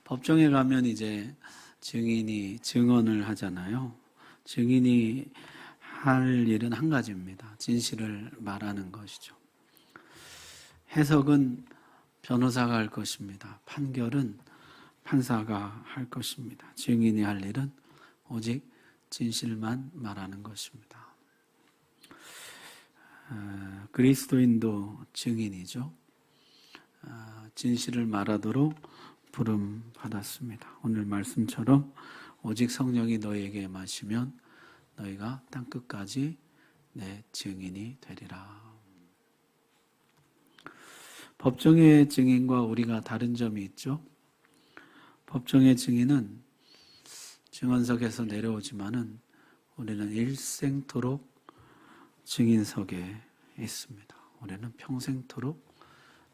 법정에 가면 이제 증인이 증언을 하잖아요. 증인이 할 일은 한 가지입니다. 진실을 말하는 것이죠. 해석은 변호사가 할 것입니다. 판결은 판사가 할 것입니다. 증인이 할 일은 오직 진실만 말하는 것입니다. 그리스도인도 증인이죠. 진실을 말하도록 부름 받았습니다. 오늘 말씀처럼 오직 성령이 너희에게 임하시면 너희가 땅끝까지 내 증인이 되리라. 법정의 증인과 우리가 다른 점이 있죠. 법정의 증인은 증언석에서 내려오지만은 우리는 일생토록 증인석에 있습니다. 우리는 평생토록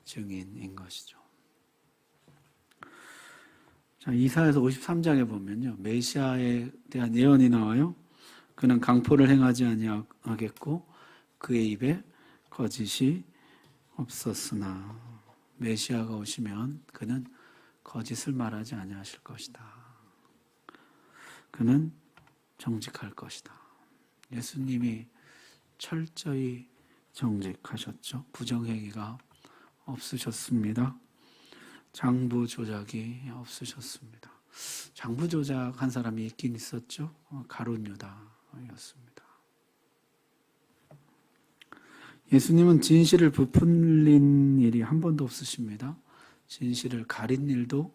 증인인 것이죠. 자, 이사야서 53장에 보면요, 메시아에 대한 예언이 나와요. 그는 강포를 행하지 아니하겠고 그의 입에 거짓이 없었으나 메시아가 오시면 그는 거짓을 말하지 아니하실 것이다. 그는 정직할 것이다. 예수님이 철저히 정직하셨죠. 부정행위가 없으셨습니다. 장부 조작이 없으셨습니다. 장부 조작한 사람이 있긴 있었죠. 가룟 유다였습니다. 예수님은 진실을 부풀린 일이 한 번도 없으십니다. 진실을 가린 일도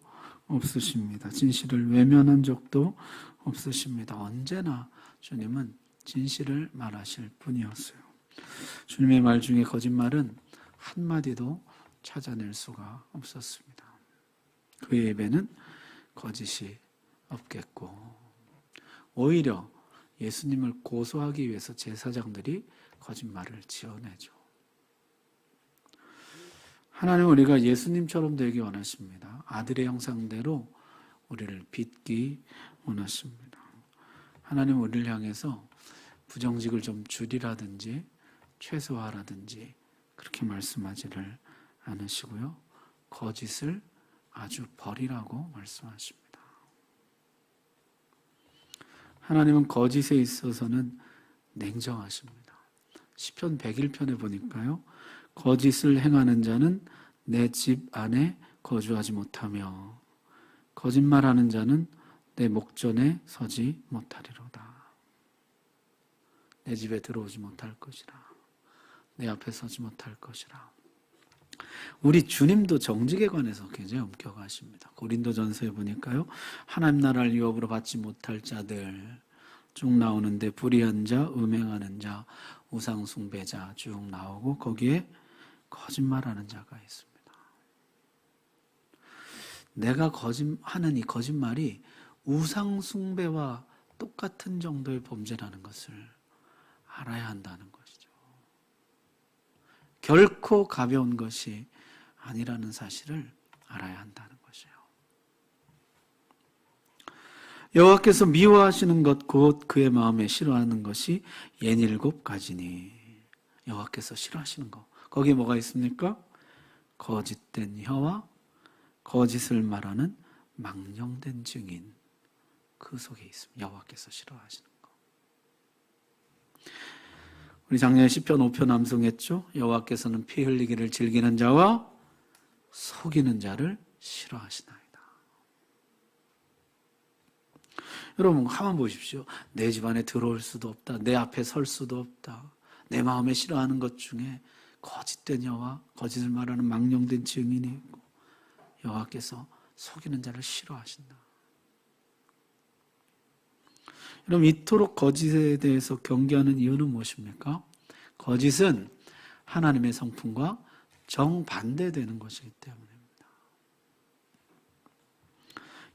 없으십니다. 진실을 외면한 적도 없으십니다. 언제나 주님은 진실을 말하실 분이었어요. 주님의 말 중에 거짓말은 한마디도 찾아낼 수가 없었습니다. 그의 입에는 거짓이 없겠고, 오히려 예수님을 고소하기 위해서 제사장들이 거짓말을 지어내죠. 하나님은 우리가 예수님처럼 되기 원하십니다. 아들의 형상대로 우리를 빚기 원하십니다. 하나님은 우리를 향해서 부정직을 좀 줄이라든지 최소화라든지 그렇게 말씀하지를 않으시고요. 거짓을 아주 버리라고 말씀하십니다. 하나님은 거짓에 있어서는 냉정하십니다. 시편 101편에 보니까요, 거짓을 행하는 자는 내 집 안에 거주하지 못하며 거짓말하는 자는 내 목전에 서지 못하리로다. 내 집에 들어오지 못할 것이라. 내 앞에 서지 못할 것이라. 우리 주님도 정직에 관해서 굉장히 엄격하십니다. 고린도전서에 보니까요, 하나님 나라를 유업으로 받지 못할 자들 쭉 나오는데 불의한 자, 음행하는 자, 우상 숭배자 쭉 나오고 거기에 거짓말하는 자가 있습니다. 내가 하는 이 거짓말이 우상 숭배와 똑같은 정도의 범죄라는 것을 알아야 한다는 것이죠. 결코 가벼운 것이 아니라는 사실을 알아야 한다는 것이에요. 여호와께서 미워하시는 것 곧 그의 마음에 싫어하는 것이 67가지니. 여호와께서 싫어하시는 것, 거기에 뭐가 있습니까? 거짓된 혀와 거짓을 말하는 망령된 증인, 그 속에 있습니다. 여호와께서 싫어하시는 것. 우리 작년에 시편 5편 암송했죠. 여호와께서는 피 흘리기를 즐기는 자와 속이는 자를 싫어하시나이다. 여러분 가만 보십시오. 내 집 안에 들어올 수도 없다. 내 앞에 설 수도 없다. 내 마음에 싫어하는 것 중에 거짓된 혀와 거짓을 말하는 망령된 증인이 있고 여호와께서 속이는 자를 싫어하신다. 여러분 이토록 거짓에 대해서 경계하는 이유는 무엇입니까? 거짓은 하나님의 성품과 정반대되는 것이기 때문입니다.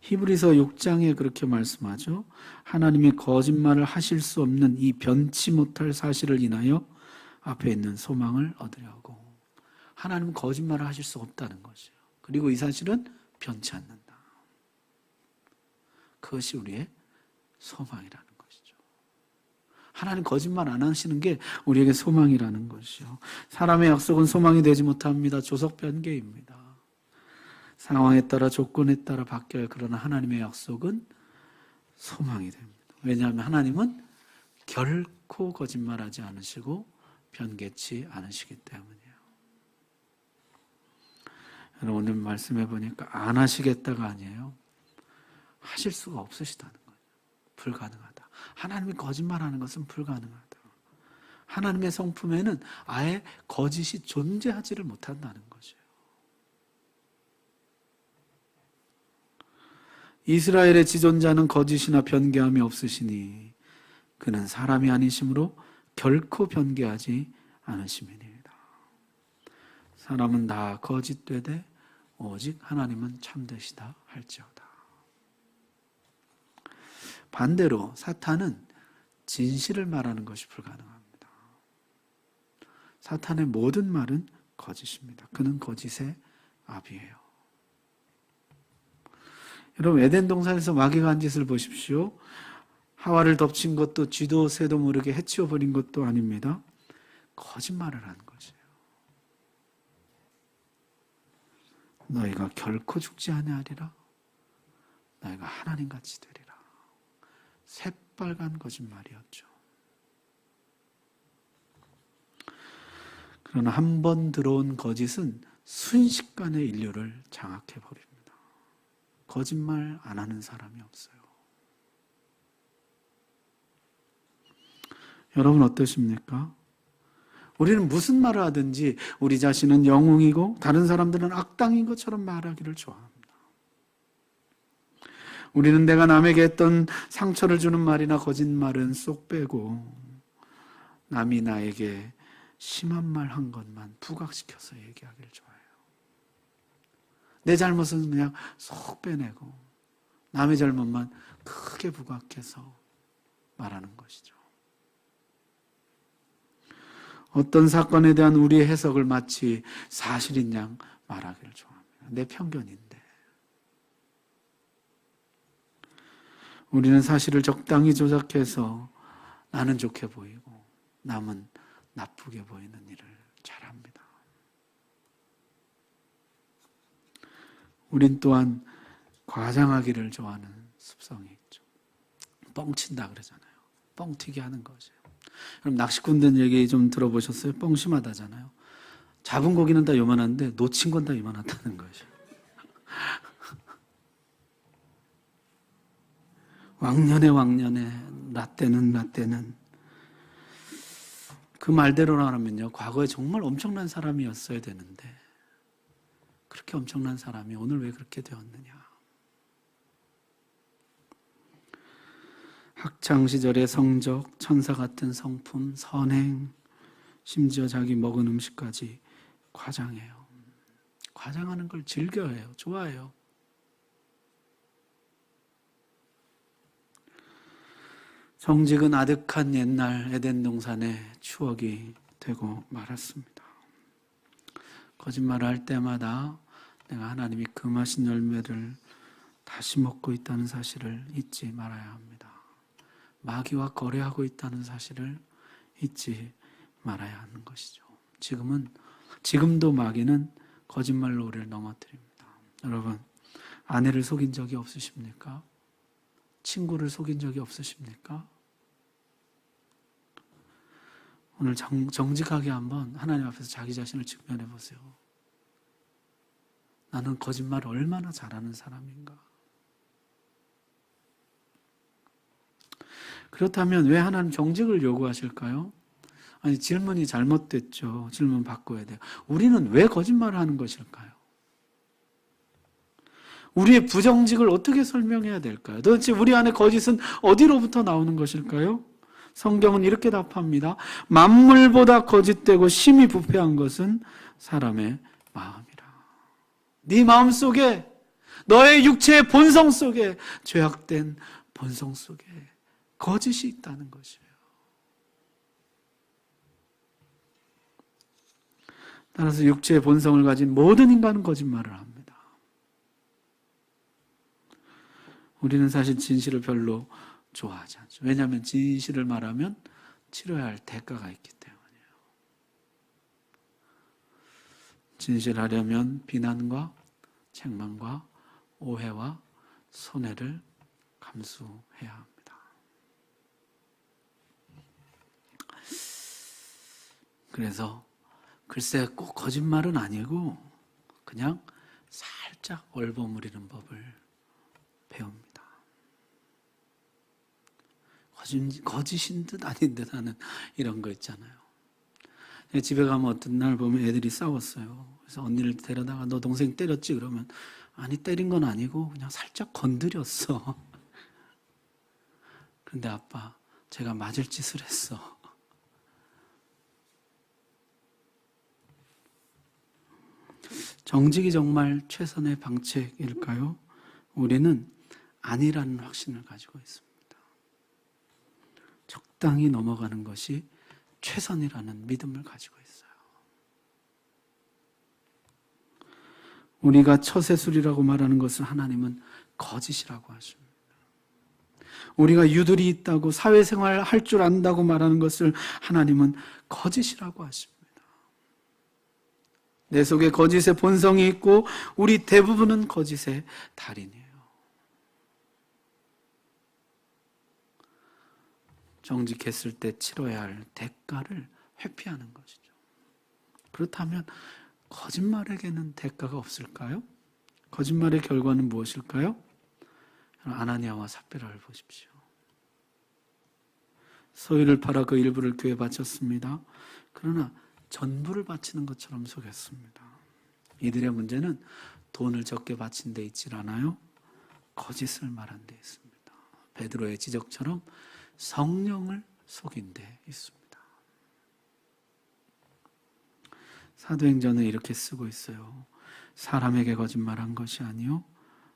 히브리서 6장에 그렇게 말씀하죠. 하나님이 거짓말을 하실 수 없는 이 변치 못할 사실을 인하여 앞에 있는 소망을 얻으려고. 하나님은 거짓말을 하실 수 없다는 것이에요. 그리고 이 사실은 변치 않는다. 그것이 우리의 소망이라는 것이죠. 하나님 거짓말 안 하시는 게 우리에게 소망이라는 것이요. 사람의 약속은 소망이 되지 못합니다. 조석변개입니다. 상황에 따라 조건에 따라 바뀌어요. 그러나 하나님의 약속은 소망이 됩니다. 왜냐하면 하나님은 결코 거짓말하지 않으시고 변개치 않으시기 때문이에요. 여러분 오늘 말씀해 보니까 안 하시겠다가 아니에요. 하실 수가 없으시다는 거예요. 불가능하다. 하나님이 거짓말하는 것은 불가능하다. 하나님의 성품에는 아예 거짓이 존재하지를 못한다는 것이에요. 이스라엘의 지존자는 거짓이나 변개함이 없으시니 그는 사람이 아니심으로 결코 변개하지 않으심이니이다. 사람은 다 거짓되되 오직 하나님은 참되시다 할지어다. 반대로 사탄은 진실을 말하는 것이 불가능합니다. 사탄의 모든 말은 거짓입니다. 그는 거짓의 아비예요. 여러분 에덴 동산에서 마귀가 한 짓을 보십시오. 하와를 덮친 것도 쥐도 새도 모르게 해치워 버린 것도 아닙니다. 거짓말을 한 것이에요. 너희가 결코 죽지 아니하리라. 너희가 하나님같이 되리라. 새빨간 거짓말이었죠. 그러나 한 번 들어온 거짓은 순식간에 인류를 장악해 버립니다. 거짓말 안 하는 사람이 없어요. 여러분 어떠십니까? 우리는 무슨 말을 하든지 우리 자신은 영웅이고 다른 사람들은 악당인 것처럼 말하기를 좋아합니다. 우리는 내가 남에게 했던 상처를 주는 말이나 거짓말은 쏙 빼고 남이 나에게 심한 말 한 것만 부각시켜서 얘기하기를 좋아해요. 내 잘못은 그냥 쏙 빼내고 남의 잘못만 크게 부각해서 말하는 것이죠. 어떤 사건에 대한 우리의 해석을 마치 사실인 양 말하기를 좋아합니다. 내 편견인데. 우리는 사실을 적당히 조작해서 나는 좋게 보이고 남은 나쁘게 보이는 일을 잘합니다. 우린 또한 과장하기를 좋아하는 습성이 있죠. 뻥친다 그러잖아요. 뻥튀기 하는 것이에요. 그럼 낚시꾼들 얘기 좀 들어보셨어요? 뻥심하다잖아요. 잡은 고기는 다 요만한데 놓친 건 다 이만하다는 것이에요. 왕년에 라떼는 그 말대로라면요 과거에 정말 엄청난 사람이었어야 되는데 그렇게 엄청난 사람이 오늘 왜 그렇게 되었느냐. 학창시절의 성적, 천사 같은 성품, 선행, 심지어 자기 먹은 음식까지 과장해요. 과장하는 걸 즐겨해요. 좋아해요. 정직은 아득한 옛날 에덴 동산의 추억이 되고 말았습니다. 거짓말을 할 때마다 내가 하나님이 금하신 열매를 다시 먹고 있다는 사실을 잊지 말아야 합니다. 마귀와 거래하고 있다는 사실을 잊지 말아야 하는 것이죠. 지금도 마귀는 거짓말로 우리를 넘어뜨립니다. 여러분, 아내를 속인 적이 없으십니까? 친구를 속인 적이 없으십니까? 오늘 정직하게 한번 하나님 앞에서 자기 자신을 직면해 보세요. 나는 거짓말을 얼마나 잘하는 사람인가? 그렇다면 왜 하나님 정직을 요구하실까요? 아니, 질문이 잘못됐죠. 질문 바꿔야 돼요. 우리는 왜 거짓말을 하는 것일까요? 우리의 부정직을 어떻게 설명해야 될까요? 도대체 우리 안에 거짓은 어디로부터 나오는 것일까요? 성경은 이렇게 답합니다. 만물보다 거짓되고 심히 부패한 것은 사람의 마음이라. 네 마음 속에, 너의 육체의 본성 속에, 죄악된 본성 속에 거짓이 있다는 것이에요. 따라서 육체의 본성을 가진 모든 인간은 거짓말을 합니다. 우리는 사실 진실을 별로 좋아하지 않죠. 왜냐하면 진실을 말하면 치러야 할 대가가 있기 때문이에요. 진실하려면 비난과 책망과 오해와 손해를 감수해야 합니다. 그래서 글쎄 꼭 거짓말은 아니고 그냥 살짝 얼버무리는 법을 배웁니다. 거짓인 듯 아닌 듯 하는 이런 거 있잖아요. 집에 가면 어떤 날 보면 애들이 싸웠어요. 그래서 언니를 데려다가 너 동생 때렸지? 그러면 아니 때린 건 아니고 그냥 살짝 건드렸어. 그런데 아빠 제가 맞을 짓을 했어. 정직이 정말 최선의 방책일까요? 우리는 아니라는 확신을 가지고 있습니다. 적당히 넘어가는 것이 최선이라는 믿음을 가지고 있어요. 우리가 처세술이라고 말하는 것을 하나님은 거짓이라고 하십니다. 우리가 유들이 있다고 사회생활 할 줄 안다고 말하는 것을 하나님은 거짓이라고 하십니다. 내 속에 거짓의 본성이 있고 우리 대부분은 거짓의 달인이에요. 정직했을 때 치러야 할 대가를 회피하는 것이죠. 그렇다면 거짓말에게는 대가가 없을까요? 거짓말의 결과는 무엇일까요? 아나니아와 삽비라를 보십시오. 소유를 팔아 그 일부를 교회에 바쳤습니다. 그러나 전부를 바치는 것처럼 속였습니다. 이들의 문제는 돈을 적게 바친 데 있질 않아요. 거짓을 말한 데 있습니다. 베드로의 지적처럼 성령을 속인 데 있습니다. 사도행전은 이렇게 쓰고 있어요. 사람에게 거짓말한 것이 아니요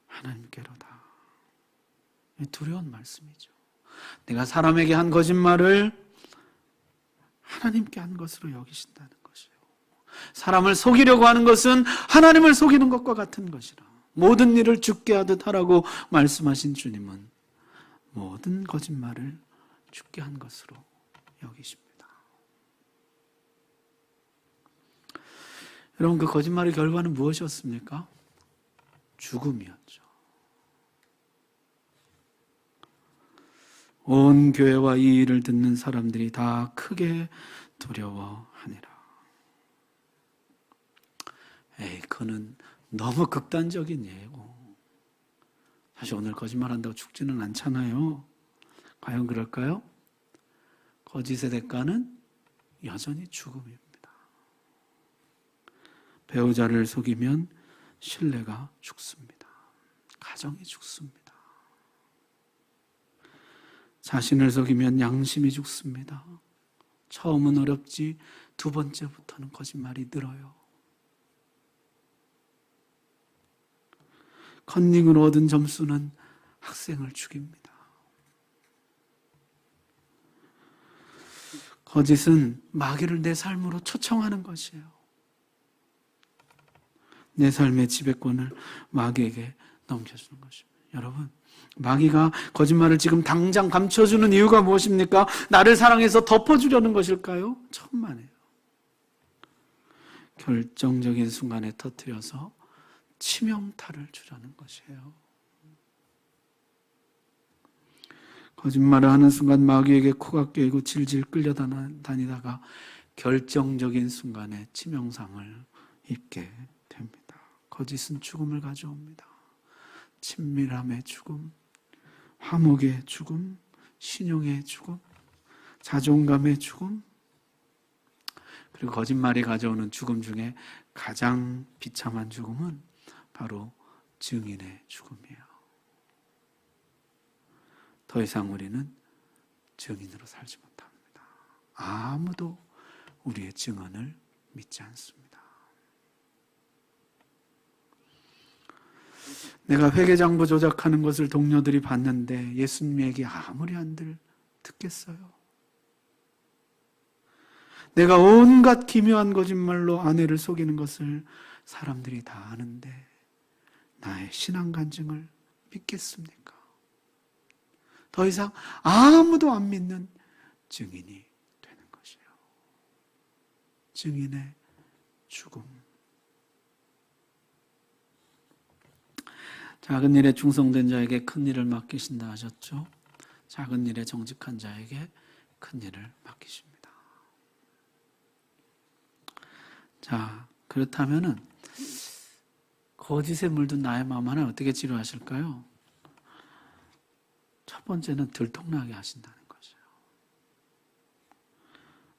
하나님께로다. 두려운 말씀이죠. 내가 사람에게 한 거짓말을 하나님께 한 것으로 여기신다는 것이에요. 사람을 속이려고 하는 것은 하나님을 속이는 것과 같은 것이라. 모든 일을 죽게 하듯 하라고 말씀하신 주님은 모든 거짓말을 죽게 한 것으로 여기십니다. 여러분, 그 거짓말의 결과는 무엇이었습니까? 죽음이었죠. 온 교회와 이 일을 듣는 사람들이 다 크게 두려워하니라. 그는 너무 극단적인 예고. 사실 오늘 거짓말한다고 죽지는 않잖아요. 과연 그럴까요? 거짓의 대가는 여전히 죽음입니다. 배우자를 속이면 신뢰가 죽습니다. 가정이 죽습니다. 자신을 속이면 양심이 죽습니다. 처음은 어렵지 두 번째부터는 거짓말이 늘어요. 컨닝으로 얻은 점수는 학생을 죽입니다. 거짓은 마귀를 내 삶으로 초청하는 것이에요. 내 삶의 지배권을 마귀에게 넘겨주는 것입니다. 여러분, 마귀가 거짓말을 지금 당장 감춰주는 이유가 무엇입니까? 나를 사랑해서 덮어주려는 것일까요? 천만에요. 결정적인 순간에 터뜨려서 치명타를 주려는 것이에요. 거짓말을 하는 순간 마귀에게 코가 깨고 질질 끌려다니다가 결정적인 순간에 치명상을 입게 됩니다. 거짓은 죽음을 가져옵니다. 친밀함의 죽음, 화목의 죽음, 신용의 죽음, 자존감의 죽음, 그리고 거짓말이 가져오는 죽음 중에 가장 비참한 죽음은 바로 증인의 죽음이에요. 더 이상 우리는 증인으로 살지 못합니다. 아무도 우리의 증언을 믿지 않습니다. 내가 회계장부 조작하는 것을 동료들이 봤는데 예수님 얘기 아무리 한들 듣겠어요. 내가 온갖 기묘한 거짓말로 아내를 속이는 것을 사람들이 다 아는데 나의 신앙 간증을 믿겠습니까? 더 이상 아무도 안 믿는 증인이 되는 것이에요. 증인의 죽음. 작은 일에 충성된 자에게 큰 일을 맡기신다 하셨죠. 작은 일에 정직한 자에게 큰 일을 맡기십니다. 자, 그렇다면은 거짓에 물든 나의 마음 하나 어떻게 치료하실까요? 첫 번째는 들통나게 하신다는 거죠.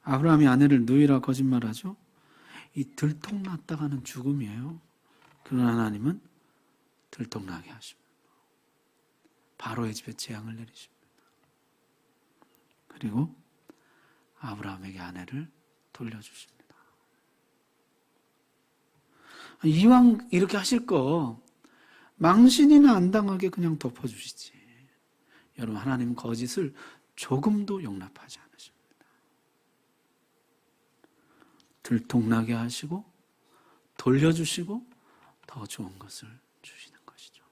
아브라함이 아내를 누이라 거짓말하죠. 이 들통났다가는 죽음이에요. 그러나 하나님은 들통나게 하십니다. 바로의 집에 재앙을 내리십니다. 그리고 아브라함에게 아내를 돌려주십니다. 이왕 이렇게 하실 거 망신이나 안 당하게 그냥 덮어주시지. 여러분, 하나님은 거짓을 조금도 용납하지 않으십니다. 들통나게 하시고 돌려주시고 더 좋은 것을 주시는 것이죠.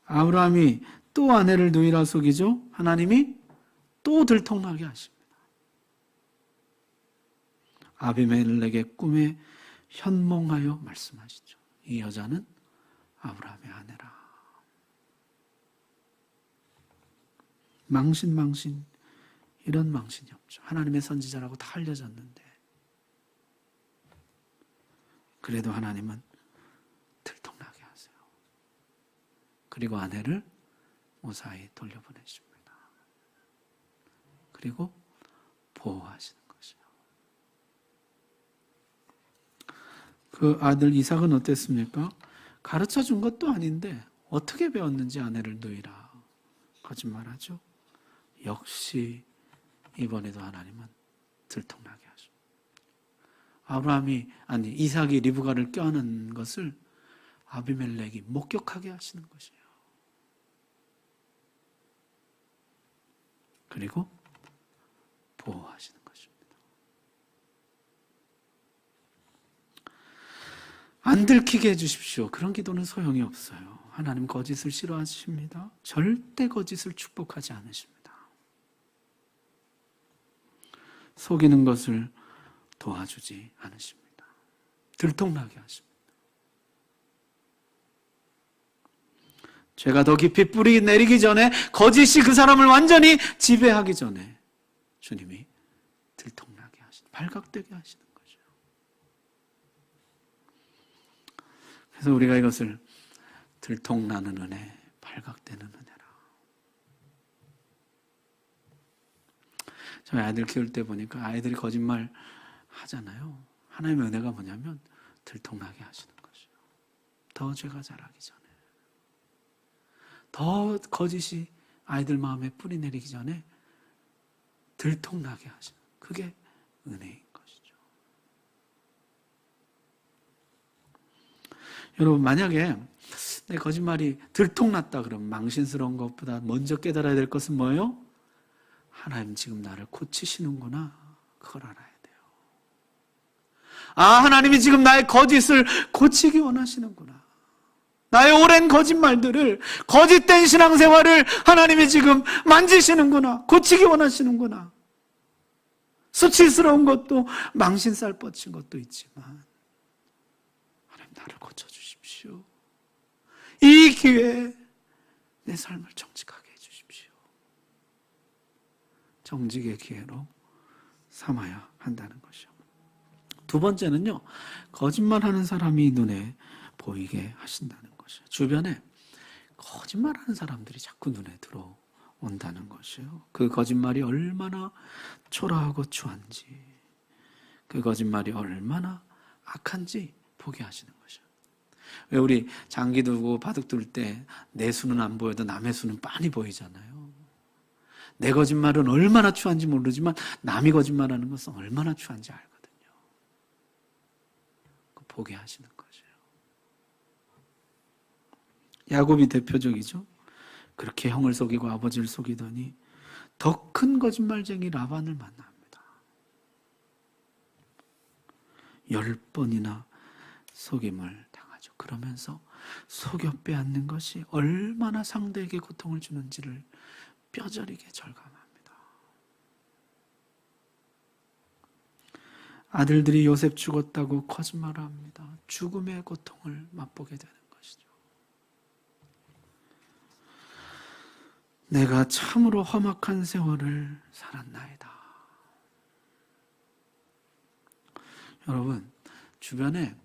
아브라함이 또 아내를 누이라 속이죠. 하나님이 또 들통나게 하십니다. 아비멜렉의 꿈에 현몽하여 말씀하시죠. 이 여자는 아브라함의 아내라. 망신 이런 망신이 없죠. 하나님의 선지자라고 다 알려졌는데 그래도 하나님은 들통나게 하세요. 그리고 아내를 무사히 돌려보내십니다. 그리고 보호하시는 것이요. 그 아들 이삭은 어땠습니까? 가르쳐 준 것도 아닌데 어떻게 배웠는지 아내를 누이라 거짓말하죠. 역시 이번에도 하나님은 들통나게 하십니다. 이삭이 리브가를 껴안은 것을 아비멜렉이 목격하게 하시는 것이에요. 그리고 보호하시는 것입니다. 안 들키게 해주십시오. 그런 기도는 소용이 없어요. 하나님 거짓을 싫어하십니다. 절대 거짓을 축복하지 않으십니다. 속이는 것을 도와주지 않으십니다. 들통나게 하십니다. 죄가 더 깊이 뿌리 내리기 전에, 거짓이 그 사람을 완전히 지배하기 전에 주님이 들통나게 하시는, 발각되게 하시는 거죠. 그래서 우리가 이것을 들통나는 은혜, 발각되는 은혜라. 저희 아이들 키울 때 보니까 아이들이 거짓말 하잖아요. 하나님의 은혜가 뭐냐면 들통나게 하시는 것이요. 더 죄가 자라기 전에, 더 거짓이 아이들 마음에 뿌리 내리기 전에 들통나게 하시는, 그게 은혜인 것이죠. 여러분, 만약에 내 거짓말이 들통났다 그러면 망신스러운 것보다 먼저 깨달아야 될 것은 뭐예요? 하나님 지금 나를 고치시는구나, 그걸 알아야 돼요. 하나님이 지금 나의 거짓을 고치기 원하시는구나. 나의 오랜 거짓말들을, 거짓된 신앙생활을 하나님이 지금 만지시는구나, 고치기 원하시는구나. 수치스러운 것도, 망신살 뻗친 것도 있지만 하나님 나를 고쳐주십시오. 이 기회에 내 삶을 정직하게 해주십시오. 정직의 기회로 삼아야 한다는 것이요. 두 번째는요, 거짓말하는 사람이 눈에 보이게 하신다는 것이요. 주변에 거짓말하는 사람들이 자꾸 눈에 들어온다는 것이요. 그 거짓말이 얼마나 초라하고 추한지, 그 거짓말이 얼마나 악한지 보게 하시는 것이요. 왜 우리 장기 두고 바둑 둘 때 내 수는 안 보여도 남의 수는 빤히 보이잖아요. 내 거짓말은 얼마나 추한지 모르지만 남이 거짓말하는 것은 얼마나 추한지 알거든요. 보게 하시는 것이에요. 야곱이 대표적이죠. 그렇게 형을 속이고 아버지를 속이더니 더 큰 거짓말쟁이 라반을 만납니다. 10번이나 속임을 당하죠. 그러면서 속여 빼앗는 것이 얼마나 상대에게 고통을 주는지를 뼈저리게 절감합니다. 아들들이 요셉 죽었다고 거짓말을 합니다. 죽음의 고통을 맛보게 되는 것이죠. 내가 참으로 험악한 세월을 살았나이다. 여러분, 주변에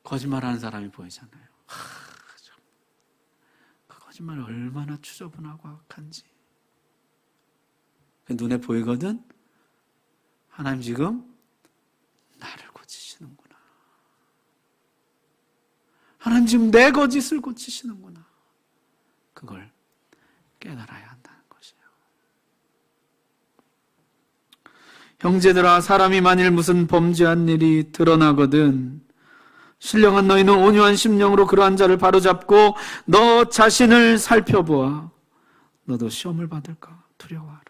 거짓말하는 사람이 보이잖아요. 그 거짓말 얼마나 추저분하고 악한지. 눈에 보이거든? 하나님 지금 나를 고치시는구나. 하나님 지금 내 거짓을 고치시는구나. 그걸 깨달아야 한다는 것이에요. 형제들아, 사람이 만일 무슨 범죄한 일이 드러나거든 신령한 너희는 온유한 심령으로 그러한 자를 바로잡고 너 자신을 살펴보아. 너도 시험을 받을까 두려워하라.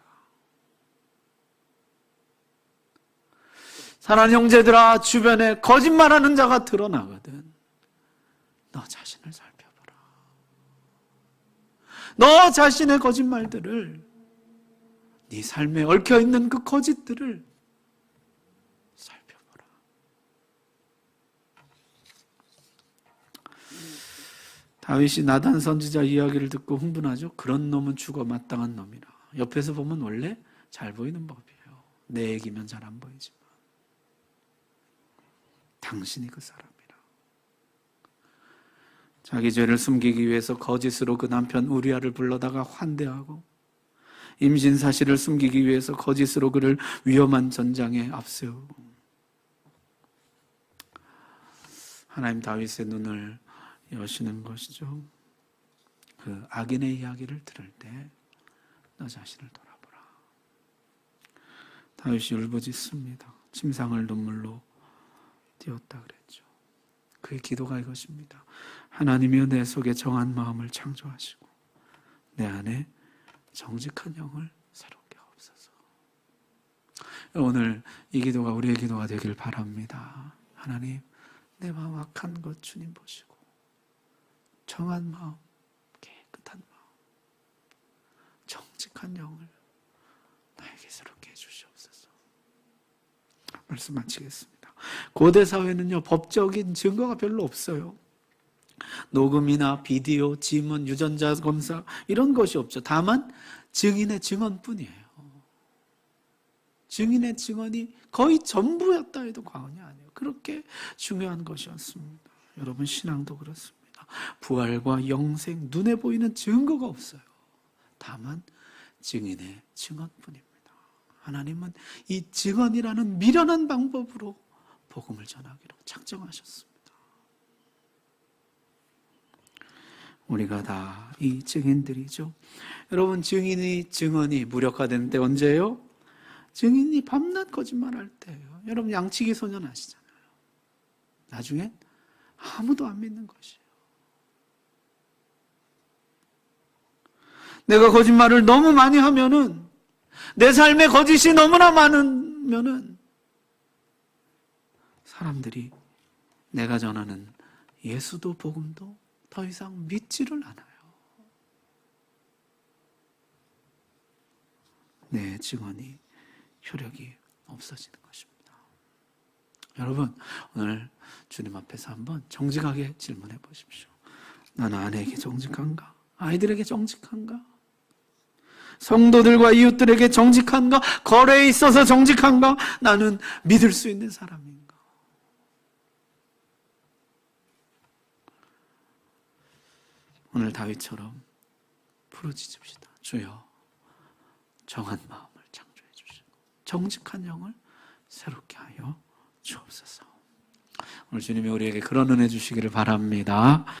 사랑하는 형제들아, 주변에 거짓말하는 자가 드러나거든 너 자신을 살펴보라. 너 자신의 거짓말들을, 네 삶에 얽혀있는 그 거짓들을 살펴보라. 다윗이 나단 선지자 이야기를 듣고 흥분하죠. 그런 놈은 죽어 마땅한 놈이라. 옆에서 보면 원래 잘 보이는 법이에요. 내 얘기면 잘 안 보이지만 당신이 그 사람이라. 자기 죄를 숨기기 위해서 거짓으로 그 남편 우리아를 불러다가 환대하고 임신 사실을 숨기기 위해서 거짓으로 그를 위험한 전장에 앞세우고 하나님 다윗의 눈을 여시는 것이죠. 그 악인의 이야기를 들을 때 너 자신을 돌아보라. 다윗이 울부짖습니다. 침상을 눈물로 띄웠다 그랬죠. 그의 기도가 이것입니다. 하나님이여 내 속에 정한 마음을 창조하시고 내 안에 정직한 영을 새롭게 하옵소서. 오늘 이 기도가 우리의 기도가 되길 바랍니다. 하나님, 내 마음 악한 것 주님 보시고 정한 마음, 깨끗한 마음, 정직한 영을 나에게 새롭게 해주시옵소서. 말씀 마치겠습니다. 고대 사회는요, 법적인 증거가 별로 없어요. 녹음이나 비디오, 지문, 유전자 검사 이런 것이 없죠. 다만 증인의 증언뿐이에요. 증인의 증언이 거의 전부였다 해도 과언이 아니에요. 그렇게 중요한 것이었습니다. 여러분, 신앙도 그렇습니다. 부활과 영생, 눈에 보이는 증거가 없어요. 다만 증인의 증언뿐입니다. 하나님은 이 증언이라는 미련한 방법으로 복음을 전하기로 작정하셨습니다. 우리가 다 이 증인들이죠. 여러분, 증언이 무력화되는 때 언제예요? 증인이 밤낮 거짓말할 때예요. 여러분, 양치기 소년 아시잖아요. 나중엔 아무도 안 믿는 것이에요. 내가 거짓말을 너무 많이 하면은, 내 삶에 거짓이 너무나 많으면은 사람들이 내가 전하는 예수도 복음도 더 이상 믿지를 않아요. 내 증언이 효력이 없어지는 것입니다. 여러분, 오늘 주님 앞에서 한번 정직하게 질문해 보십시오. 나는 아내에게 정직한가? 아이들에게 정직한가? 성도들과 이웃들에게 정직한가? 거래에 있어서 정직한가? 나는 믿을 수 있는 사람인가? 오늘 다윗처럼 부르짖읍시다. 주여, 정한 마음을 창조해 주시고 정직한 영을 새롭게 하여 주옵소서. 오늘 주님이 우리에게 그런 은혜 주시기를 바랍니다.